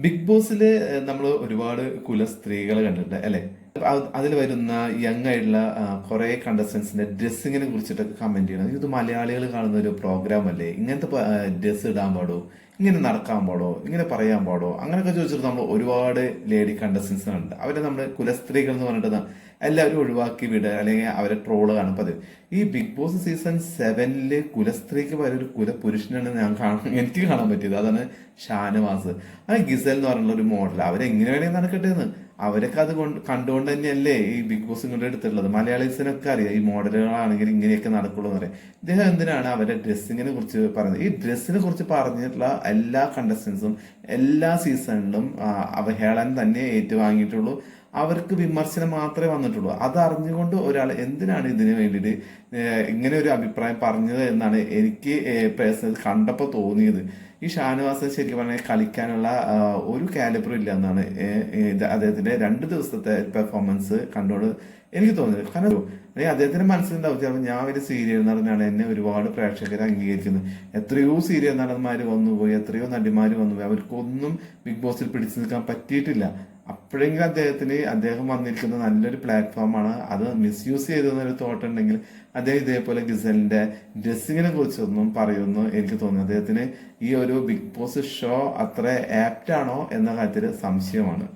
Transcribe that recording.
Big ബോസില് നമ്മൾ ഒരുപാട് കുല സ്ത്രീകളെ കണ്ടിട്ടുണ്ട് അല്ലെ? അതിൽ വരുന്ന യങ് ആയിട്ടുള്ള കുറെ കണ്ടസ്റ്റൻസിന്റെ ഡ്രസ്സിങ്ങിനെ കുറിച്ചിട്ടൊക്കെ കമന്റ് ചെയ്യണം. ഇത് മലയാളികൾ കാണുന്ന ഒരു പ്രോഗ്രാം അല്ലേ? ഇങ്ങനത്തെ ഡ്രസ്സ് ഇടാൻ പാടോ, ഇങ്ങനെ നടക്കാൻ പാടോ, ഇങ്ങനെ പറയാൻ പാടോ, അങ്ങനെയൊക്കെ ചോദിച്ചിട്ട് നമ്മൾ ഒരുപാട് ലേഡി കണ്ടസ്റ്റൻസ് ഉണ്ട്. അവരെ നമ്മൾ കുലസ്ത്രീകൾ എന്ന് പറഞ്ഞിട്ട് എല്ലാവരും ഒഴിവാക്കി വിടുക, അല്ലെങ്കിൽ അവരെ ട്രോള് കാണും പതിവ്. ഈ ബിഗ് ബോസ് സീസൺ 7 കുലസ്ത്രീക്ക് പകരം ഒരു കുലപുരുഷനാണ് എനിക്ക് കാണാൻ പറ്റിയത്. അതാണ് ഷാനവാസ്. ആ ഗിസൽ എന്ന് പറഞ്ഞുള്ള ഒരു മോഡൽ. അവരെങ്ങനെ വേണേ നടക്കട്ടെ എന്ന്. അവരൊക്കെ അത് കണ്ടുകൊണ്ട് തന്നെയല്ലേ ഈ ബിഗ് ബോസ് ഇങ്ങോട്ട് എടുത്തിട്ടുള്ളത്. മലയാളീസിനൊക്കെ അറിയാം ഈ മോഡലുകളാണെങ്കിൽ ഇങ്ങനെയൊക്കെ നടക്കുള്ളൂ എന്ന് പറയാം. ഇദ്ദേഹം എന്തിനാണ് അവരുടെ ഡ്രസ്സിങ്ങിനെ കുറിച്ച് പറയുന്നത്? ഈ ഡ്രസ്സിനെ കുറിച്ച് പറഞ്ഞിട്ടുള്ള എല്ലാ കണ്ടസ്റ്റൻസും എല്ലാ സീസണിലും അവഹേളനം തന്നെ ഏറ്റുവാങ്ങിയിട്ടുള്ളൂ. അവർക്ക് വിമർശനം മാത്രമേ വന്നിട്ടുള്ളൂ. അത് അറിഞ്ഞുകൊണ്ട് ഒരാൾ എന്തിനാണ് ഇതിനു വേണ്ടിയിട്ട് ഇങ്ങനെ ഒരു അഭിപ്രായം പറഞ്ഞത് എന്നാണ് എനിക്ക് പേഴ്സണൽ കണ്ടപ്പോൾ തോന്നിയത്. ഈ ഷാനവാസ് ശരിക്കും പറഞ്ഞാൽ കളിക്കാനുള്ള ഒരു കാലിബറും ഇല്ല എന്നാണ് അദ്ദേഹത്തിന്റെ 2 ദിവസത്തെ പെർഫോമൻസ് കണ്ടോട് എനിക്ക് തോന്നിയത്. കാരണം അദ്ദേഹത്തിന്റെ മനസ്സിലുണ്ടാവും ചിലപ്പോൾ ഞാൻ ഒരു സീരിയൽ നടനാണ്, എന്നെ ഒരുപാട് പ്രേക്ഷകർ അംഗീകരിക്കുന്നത്. എത്രയോ സീരിയൽ നടന്മാർ വന്നുപോയി, എത്രയോ നടിമാർ വന്നുപോയി, അവർക്കൊന്നും ബിഗ് ബോസിൽ പിടിച്ചു നിൽക്കാൻ പറ്റിയിട്ടില്ല. അപ്പോഴെങ്കിലും അദ്ദേഹം വന്നിരിക്കുന്ന നല്ലൊരു പ്ലാറ്റ്ഫോമാണ്. അത് മിസ്യൂസ് ചെയ്തെന്നൊരു തോട്ട് ഉണ്ടെങ്കിൽ അദ്ദേഹം ഇതേപോലെ ഗിസലിന്റെ ഡ്രസ്സിങ്ങിനെ കുറിച്ചൊന്നും പറയുമെന്ന് എനിക്ക് തോന്നുന്നു. അദ്ദേഹത്തിന് ഈ ഒരു ബിഗ് ബോസ് ഷോ അത്ര ആപ്റ്റ് ആണോ എന്ന കാര്യത്തിൽ സംശയമാണ്.